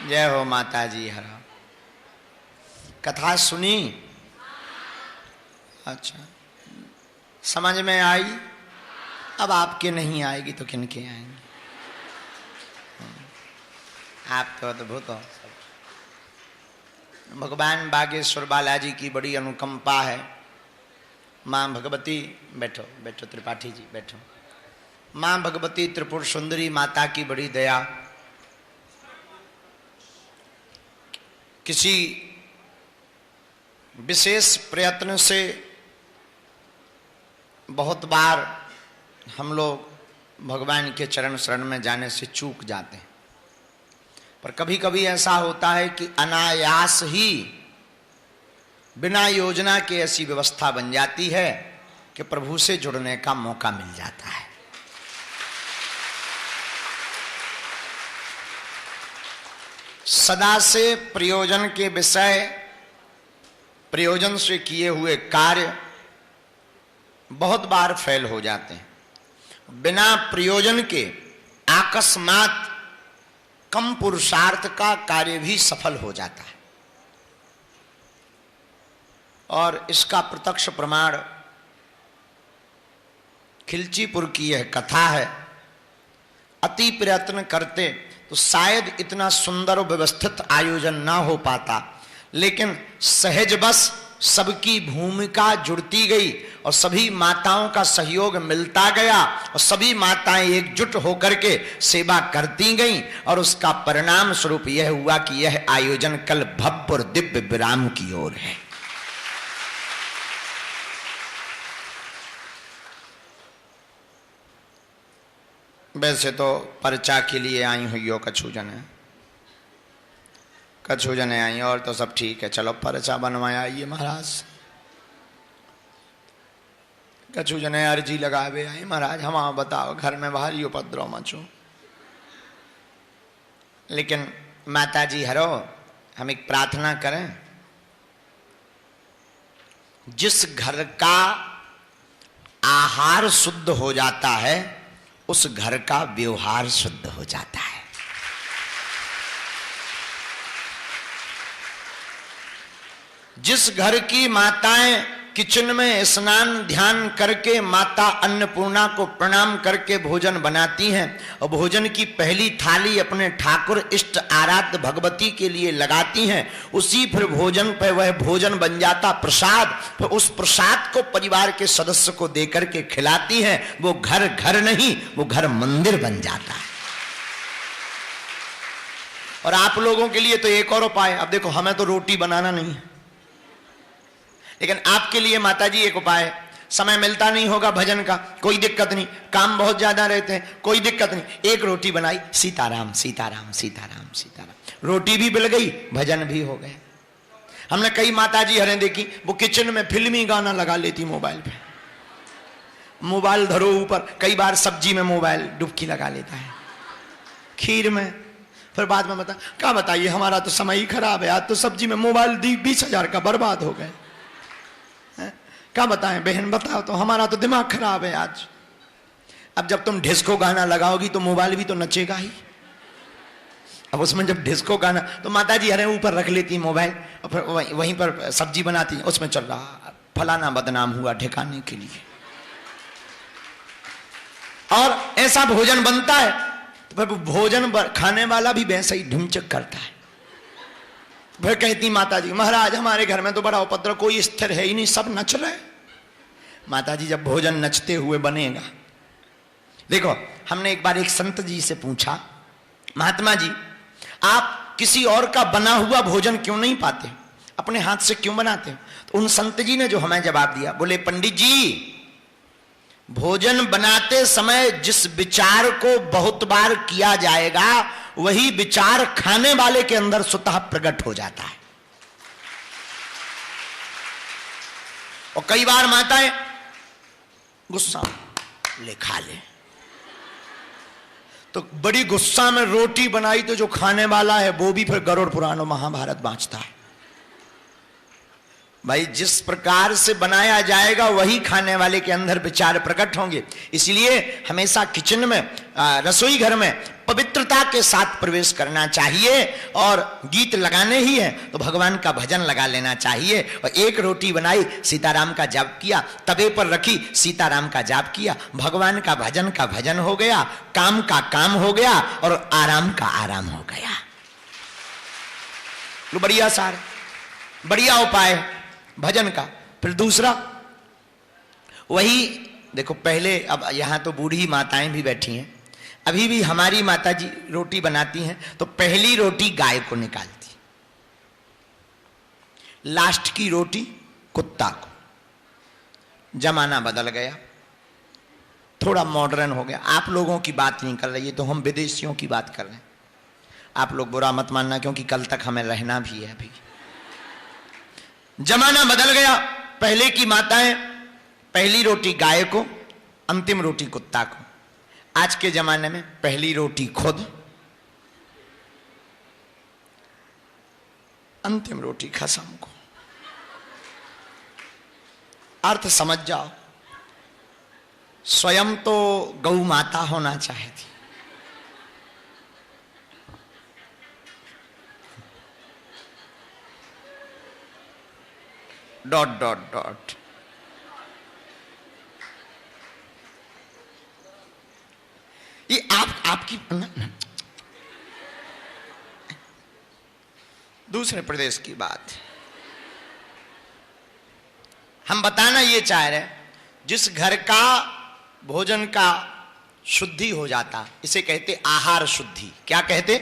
जय हो माता जी हर। कथा सुनी? अच्छा, समझ में आई? अब आपके नहीं आएगी तो किनके आएंगे? आप तो अद्भुत हो। भगवान बागेश्वर बालाजी की बड़ी अनुकंपा है। माँ भगवती, बैठो बैठो त्रिपाठी जी बैठो। माँ भगवती त्रिपुर सुंदरी माता की बड़ी दया। किसी विशेष प्रयत्न से बहुत बार हम लोग भगवान के चरण शरण में जाने से चूक जाते हैं, पर कभी कभी ऐसा होता है कि अनायास ही बिना योजना के ऐसी व्यवस्था बन जाती है कि प्रभु से जुड़ने का मौका मिल जाता है। सदा से प्रयोजन के विषय, प्रयोजन से किए हुए कार्य बहुत बार फेल हो जाते हैं। बिना प्रयोजन के अकस्मात कम पुरुषार्थ का कार्य भी सफल हो जाता है। और इसका प्रत्यक्ष प्रमाण खिलचीपुर की यह कथा है। अति प्रयत्न करते तो शायद इतना सुंदर और व्यवस्थित आयोजन ना हो पाता, लेकिन सहज बस सबकी भूमिका जुड़ती गई और सभी माताओं का सहयोग मिलता गया और सभी माताएं एकजुट होकर के सेवा करती गईं और उसका परिणाम स्वरूप यह हुआ कि यह आयोजन कल भव्य और दिव्य विराम की ओर है। वैसे तो पर्चा के लिए आई हुई हो कछु जने आई और तो सब ठीक है, चलो पर्चा बनवाया आइए महाराज। कछु जने अर्जी लगावे आई महाराज हम बताओ घर में भारी उपद्रव मचो। लेकिन माता जी हरो, हम एक प्रार्थना करें। जिस घर का आहार शुद्ध हो जाता है उस घर का व्यवहार शुद्ध हो जाता है। जिस घर की माताएं किचन में स्नान ध्यान करके माता अन्नपूर्णा को प्रणाम करके भोजन बनाती हैं और भोजन की पहली थाली अपने ठाकुर इष्ट आराध्य भगवती के लिए लगाती हैं, उसी फिर भोजन पर वह भोजन बन जाता प्रसाद, फिर उस प्रसाद को परिवार के सदस्य को देकर के खिलाती हैं। वो घर घर नहीं, वो घर मंदिर बन जाता है। और आप लोगों के लिए तो एक और उपाय। अब देखो हमें तो रोटी बनाना नहीं है, लेकिन आपके लिए माताजी एक उपाय। समय मिलता नहीं होगा भजन का, कोई दिक्कत नहीं, काम बहुत ज्यादा रहते हैं, कोई दिक्कत नहीं। एक रोटी बनाई, सीताराम सीताराम सीताराम सीताराम, रोटी भी मिल गई, भजन भी हो गए। हमने कई माताजी हरें देखी, वो किचन में फिल्मी गाना लगा लेती मोबाइल पे। मोबाइल धरो ऊपर, कई बार सब्जी में मोबाइल डुबकी लगा लेता है, खीर में। फिर बाद में क्या बताइए हमारा तो समय ही खराब है, आज तो सब्जी में मोबाइल 20,000 का बर्बाद हो गए। क्या बताएं बहन, बताओ तो, हमारा तो दिमाग खराब है आज। अब जब तुम डिस्को गाना लगाओगी तो मोबाइल भी तो नचेगा ही। अब उसमें जब डिस्को गाना, तो माताजी अरे ऊपर रख लेती मोबाइल और फिर वहीं पर सब्जी बनाती, उसमें चल रहा फलाना बदनाम हुआ ठिकाने के लिए। और ऐसा भोजन बनता है तो फिर भोजन खाने वाला भी वैसा ही ढुमचक करता है। फिर कहती माताजी महाराज हमारे घर में तो बड़ा उपद्रव, कोई स्थिर है ही नहीं, सब नच रहे। माताजी जब भोजन नचते हुए बनेगा, देखो हमने एक बार एक संत जी से पूछा, महात्मा जी आप किसी और का बना हुआ भोजन क्यों नहीं पाते, अपने हाथ से क्यों बनाते हो? तो उन संत जी ने जो हमें जवाब दिया, बोले पंडित जी भोजन बनाते समय जिस विचार को बहुत बार किया जाएगा वही विचार खाने वाले के अंदर स्वतः प्रकट हो जाता है। और कई बार माताएं गुस्सा ले खा ले, तो बड़ी गुस्सा में रोटी बनाई तो जो खाने वाला है वो भी फिर गरुड़ पुराण और महाभारत बाँचता है। भाई जिस प्रकार से बनाया जाएगा वही खाने वाले के अंदर विचार प्रकट होंगे। इसलिए हमेशा किचन में, रसोई घर में पवित्रता के साथ प्रवेश करना चाहिए। और गीत लगाने ही है तो भगवान का भजन लगा लेना चाहिए। और एक रोटी बनाई, सीताराम का जाप किया, तवे पर रखी, सीताराम का जाप किया, भगवान का भजन हो गया, काम का काम हो गया और आराम का आराम हो गया। तो बढ़िया सार, बढ़िया उपाय भजन का। फिर दूसरा वही देखो, पहले, अब यहां तो बूढ़ी माताएं भी बैठी हैं, अभी भी हमारी माता जी रोटी बनाती हैं तो पहली रोटी गाय को निकालती, लास्ट की रोटी कुत्ता को। जमाना बदल गया, थोड़ा मॉडर्न हो गया। आप लोगों की बात नहीं कर रही है तो हम विदेशियों की बात कर रहे हैं। आप लोग बुरा मत मानना, क्योंकि कल तक हमें रहना भी है। अभी जमाना बदल गया। पहले की माताएं पहली रोटी गाय को, अंतिम रोटी कुत्ता को। आज के जमाने में पहली रोटी खुद, अंतिम रोटी खसम को। अर्थ समझ जाओ, स्वयं तो गौ माता होना चाहती, डॉट डॉट डॉट। ये आपकी दूसरे प्रदेश की बात हम बताना ये चाह रहे, जिस घर का भोजन का शुद्धि हो जाता, इसे कहते आहार शुद्धि। क्या कहते?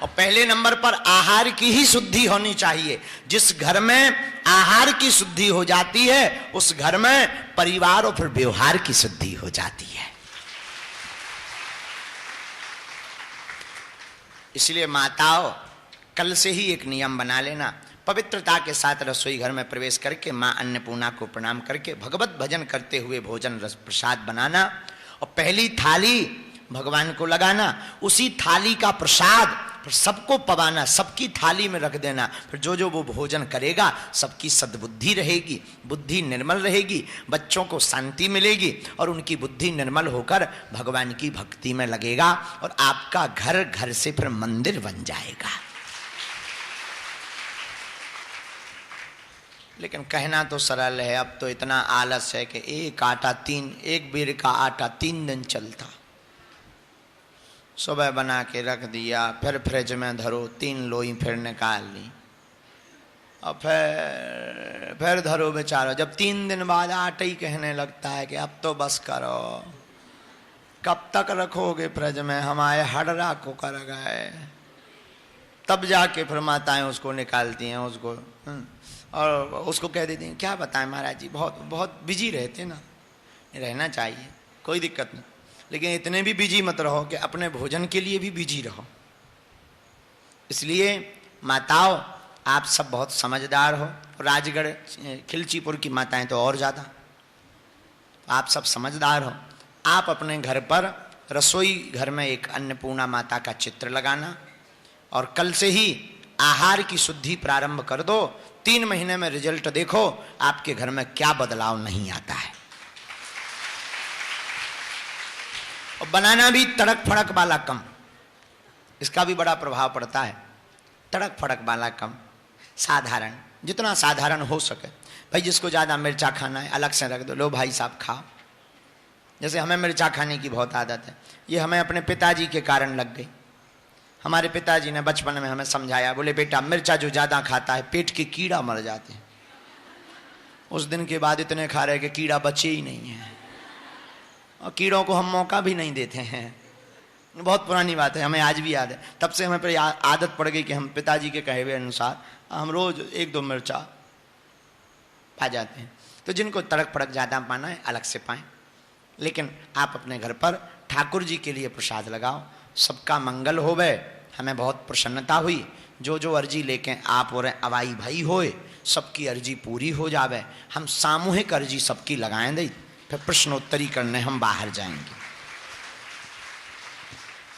और पहले नंबर पर आहार की ही शुद्धि होनी चाहिए। जिस घर में आहार की शुद्धि हो जाती है उस घर में परिवार और फिर व्यवहार की शुद्धि हो जाती है। इसलिए माताओं, कल से ही एक नियम बना लेना, पवित्रता के साथ रसोई घर में प्रवेश करके मां अन्नपूर्णा को प्रणाम करके भगवत भजन करते हुए भोजन रस प्रसाद बनाना और पहली थाली भगवान को लगाना, उसी थाली का प्रसाद फिर सबको पवाना, सबकी थाली में रख देना। फिर जो जो वो भोजन करेगा सबकी सद्बुद्धि रहेगी, बुद्धि निर्मल रहेगी, बच्चों को शांति मिलेगी और उनकी बुद्धि निर्मल होकर भगवान की भक्ति में लगेगा और आपका घर घर से फिर मंदिर बन जाएगा। लेकिन कहना तो सरल है, अब तो इतना आलस है कि एक बेर का आटा 3 दिन चलता। सुबह बना के रख दिया, फिर फ्रिज में धरो, 3 लोई फिर निकाल ली और फिर धरो बेचारो। जब 3 दिन बाद आटा ही कहने लगता है कि अब तो बस करो, कब तक रखोगे फ्रिज में, हमारे हडरा को कर गए। तब जाके फिर माताएं उसको निकालती हैं, उसको और उसको कह देती हैं क्या बताएं महाराज जी, बहुत बहुत बिजी रहते ना। रहना चाहिए, कोई दिक्कत नहीं, लेकिन इतने भी बिजी मत रहो कि अपने भोजन के लिए भी बिजी रहो। इसलिए माताओं, आप सब बहुत समझदार हो, राजगढ़ खिलचीपुर की माताएं तो और ज़्यादा, आप सब समझदार हो। आप अपने घर पर रसोई घर में एक अन्नपूर्णा माता का चित्र लगाना और कल से ही आहार की शुद्धि प्रारंभ कर दो। 3 महीने में रिजल्ट देखो, आपके घर में क्या बदलाव नहीं आता है। और बनाना भी तड़क फड़क वाला कम, इसका भी बड़ा प्रभाव पड़ता है। तड़क फड़क वाला कम, साधारण, जितना साधारण हो सके। भाई जिसको ज़्यादा मिर्चा खाना है अलग से रख दो, लो भाई साहब खाओ। जैसे हमें मिर्चा खाने की बहुत आदत है, ये हमें अपने पिताजी के कारण लग गई। हमारे पिताजी ने बचपन में हमें समझाया, बोले बेटा मिर्चा जो ज़्यादा खाता है पेट के कीड़ा मर जाते हैं। उस दिन के बाद इतने खा रहे कि कीड़ा बचे ही नहीं है और कीड़ों को हम मौका भी नहीं देते हैं। बहुत पुरानी बात है, हमें आज भी याद है। तब से हमें पर आदत पड़ गई कि हम पिताजी के कहे हुए अनुसार हम रोज़ 1-2 मिर्चा पा जाते हैं। तो जिनको तड़क फड़क ज़्यादा पाना है अलग से पाएँ, लेकिन आप अपने घर पर ठाकुर जी के लिए प्रसाद लगाओ। सबका मंगल होवे, हमें बहुत प्रसन्नता हुई। जो जो अर्जी लेके आप और अवाई भाई होए, सबकी अर्जी पूरी हो जावे। हम सामूहिक अर्जी सबकी लगाएं दे, फिर प्रश्नोत्तरी करने हम बाहर जाएंगे।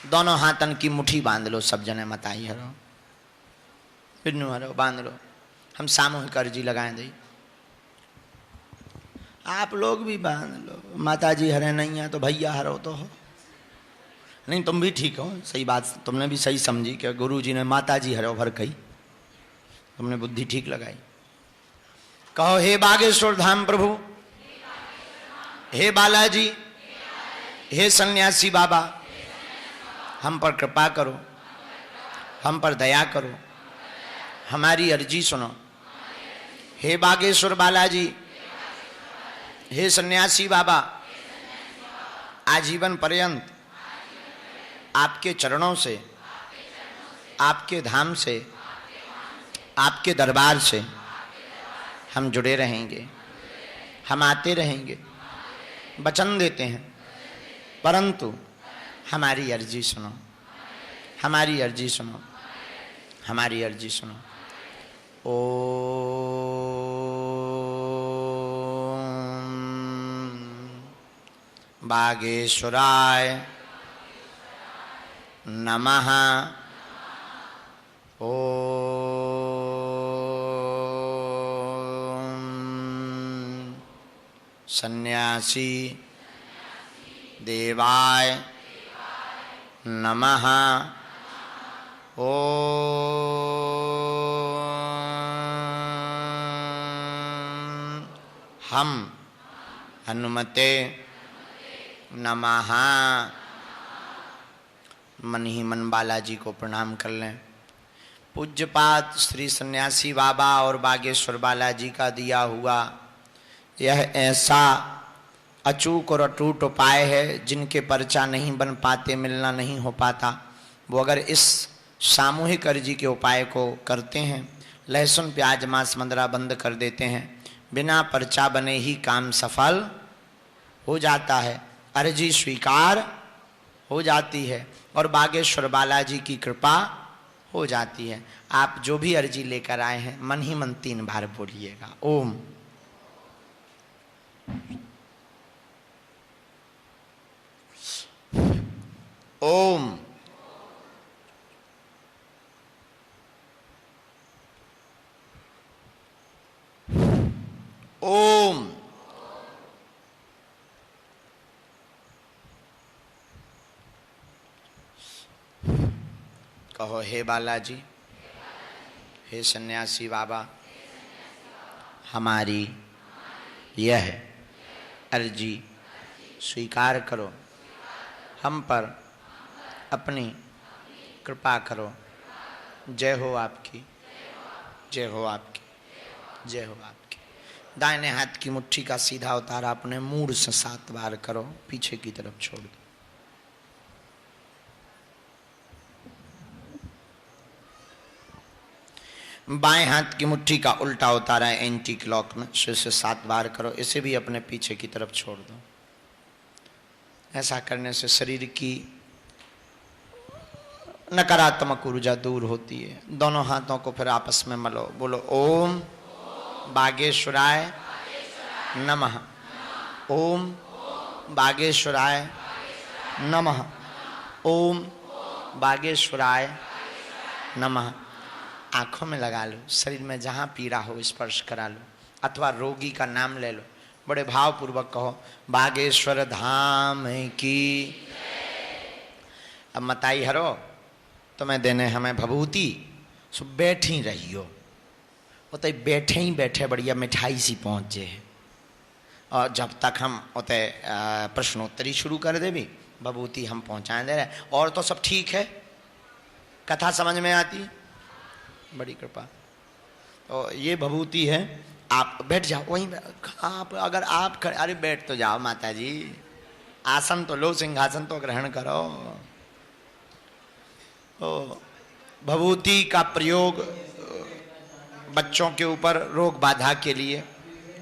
दोनों हाथन की मुट्ठी बांध लो, सब जने मताई हरो, पिन्नू हरो, बांध लो, हम सामूहिक अर्जी लगाएं दे। आप लोग भी बांध लो, माता जी हरे नहीं है तो भैया हरो तो हो, नहीं तुम भी ठीक हो, सही बात तुमने भी सही समझी कि गुरु जी ने माता जी हरो भर कही, तुमने बुद्धि ठीक लगाई। कहो हे बागेश्वर धाम प्रभु, हे बालाजी, हे सन्यासी बाबा, हम पर कृपा करो, हम पर दया करो, हमारी अर्जी सुनो। हे बागेश्वर बालाजी, हे सन्यासी बाबा, आजीवन पर्यंत आपके चरणों से, आपके धाम से, आपके दरबार से हम जुड़े रहेंगे, हम आते रहेंगे, वचन देते हैं, परंतु हमारी अर्जी सुनो, हमारी अर्जी सुनो, हमारी अर्जी सुनो। ओम बागेश्वराय नमः। ओम सन्यासी देवाय नमः। ओम हम हनुमते नमः। मन ही मन बालाजी को प्रणाम कर लें। पूज्यपाद श्री सन्यासी बाबा और बागेश्वर बालाजी का दिया हुआ यह ऐसा अचूक और अटूट उपाय है, जिनके पर्चा नहीं बन पाते, मिलना नहीं हो पाता, वो अगर इस सामूहिक अर्जी के उपाय को करते हैं, लहसुन प्याज मांस मंदरा बंद कर देते हैं, बिना पर्चा बने ही काम सफल हो जाता है, अर्जी स्वीकार हो जाती है और बागेश्वर बालाजी की कृपा हो जाती है। आप जो भी अर्जी लेकर आए हैं मन ही मन 3 बार बोलिएगा ओम। ओम ओम कहो हे बालाजी, हे सन्यासी बाबा, हमारी यह अर्जी स्वीकार करो, हम पर अपनी कृपा करो। जय हो आपकी, जय हो आपकी, जय हो आपकी। दाहिने हाथ की मुट्ठी का सीधा उतारा अपने मूड से 7 बार करो, पीछे की तरफ छोड़ दो। बाएं हाथ की मुट्ठी का उल्टा उतारा है एंटी क्लॉक में, से 7 बार करो, इसे भी अपने पीछे की तरफ छोड़ दो। ऐसा करने से शरीर की नकारात्मक ऊर्जा दूर होती है। दोनों हाथों को फिर आपस में मलो, बोलो ओम बागेश्वराय नमः। ओम बागेश्वराय नमः। ओम बागेश्वराय नमः। आंखों में लगा लो, शरीर में जहाँ पीड़ा हो स्पर्श करा लो, अथवा रोगी का नाम ले लो, बड़े भावपूर्वक कहो बागेश्वर धाम की। अब मताई हरो तुम्हें देने हमें भभूति, सो बैठी रहियो, उते बैठे ही बैठे बढ़िया मिठाई सी पहुँच जाए, और जब तक हम उते प्रश्नोत्तरी शुरू कर दे भी भभूति हम पहुँचाए दे रहे। और तो सब ठीक है, कथा समझ में आती, बड़ी कृपा। तो ये भभूति है, आप बैठ जाओ वहीं। आप अगर आप अरे बैठ तो जाओ माता जी, आसन तो लो, सिंहासन तो ग्रहण करो। तो भभूति का प्रयोग बच्चों के ऊपर रोग बाधा के लिए,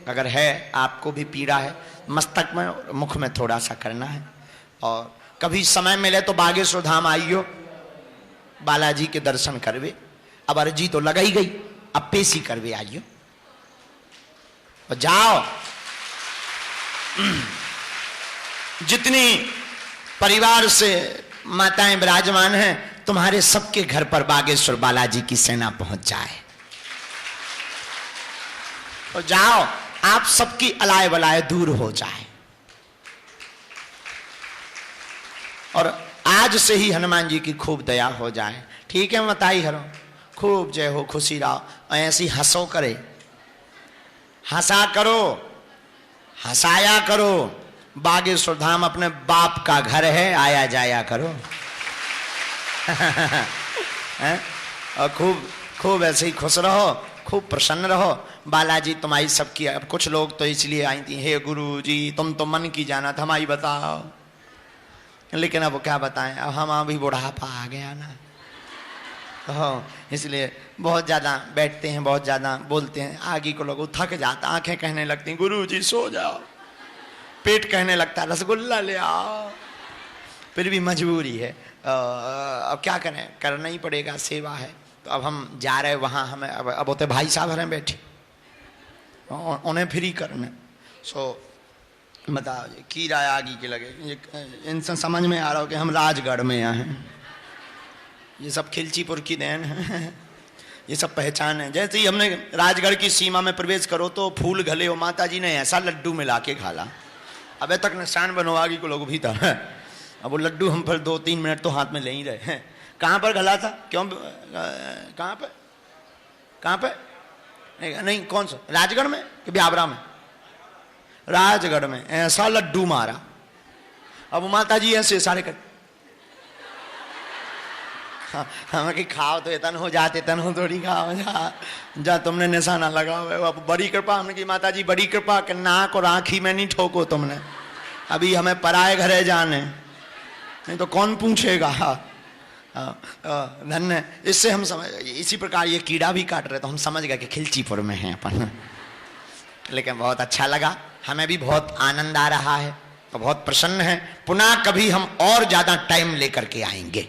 अगर है आपको भी पीड़ा है, मस्तक में और मुख में थोड़ा सा करना है। और कभी समय मिले तो बागेश्वर धाम आइयो, बालाजी के दर्शन करवे। अब अर्जी तो लगा ही गई, अब पेशी करवे आइयो और जाओ। जितनी परिवार से माताएं विराजमान हैं, तुम्हारे सबके घर पर बागेश्वर बालाजी की सेना पहुंच जाए। तो जाओ, आप सबकी अलाय बलाय दूर हो जाए। और आज से ही हनुमान जी की खूब दया हो जाए। ठीक है मताई हरो, खूब जय हो, खुशी रहो, ऐसी हंसो करे, हंसा करो, हंसाया करो। बागेश्वर धाम अपने बाप का घर है, आया जाया करो। और खूब खूब ऐसे ही खुश रहो, खूब प्रसन्न रहो। बालाजी तुम्हारी सबकी, अब कुछ लोग तो इसलिए आई थी, हे गुरु जी तुम तो मन की जाना था, हमारी बताओ। लेकिन अब क्या बताएं, अब हम अभी बुढ़ापा आ गया ना, तो इसलिए बहुत ज़्यादा बैठते हैं, बहुत ज़्यादा बोलते हैं। आगे को लोग थक जाता, आंखें कहने लगती गुरु जी सो जाओ, पेट कहने लगता रसगुल्ला ले आओ, फिर भी मजबूरी है। अब क्या करें, करना ही पड़ेगा, सेवा है। तो अब हम जा रहे वहाँ, हमें अब होते भाई साहब हैं बैठे, उन्हें फ्री करना। सो बताओ जी की राय आगे के लगे, इनसे समझ में आ रहा हो कि हम राजगढ़ में आए हैं, ये सब खिलचीपुर की देन है, ये सब पहचान है। जैसे ही हमने राजगढ़ की सीमा में प्रवेश करो तो फूल घले हो, माता जी ने ऐसा लड्डू मिला के खाला, अबे तक निशान बनवागी को लोग भीतर है। अब वो लड्डू हम पर 2-3 मिनट तो हाथ में ले ही रहे हैं। कहाँ पर घला था, क्यों, कहाँ पे, कहाँ पे, नहीं कौन सा, राजगढ़ में कि ब्यावरा में? राजगढ़ में ऐसा लड्डू मारा। अब माता जी ऐसे सारे कर, हमें कि खाओ तो इतन हो जाते, तन हो थोड़ी खाओ, जा तुमने निशाना लगाओ। अब बड़ी कृपा, हमने की माता जी बड़ी कृपा कि नाक और आँखी में नहीं ठोको तुमने, अभी हमें पराए घरे जाने, नहीं तो कौन पूछेगा। धन्य, इससे हम समझ, इसी प्रकार ये कीड़ा भी काट रहे तो हम समझ गए कि खिलचीपुर में हैं अपन। लेकिन बहुत अच्छा लगा, हमें भी बहुत आनंद आ रहा है, तो बहुत प्रसन्न है। पुनः कभी हम और ज्यादा टाइम लेकर के आएंगे।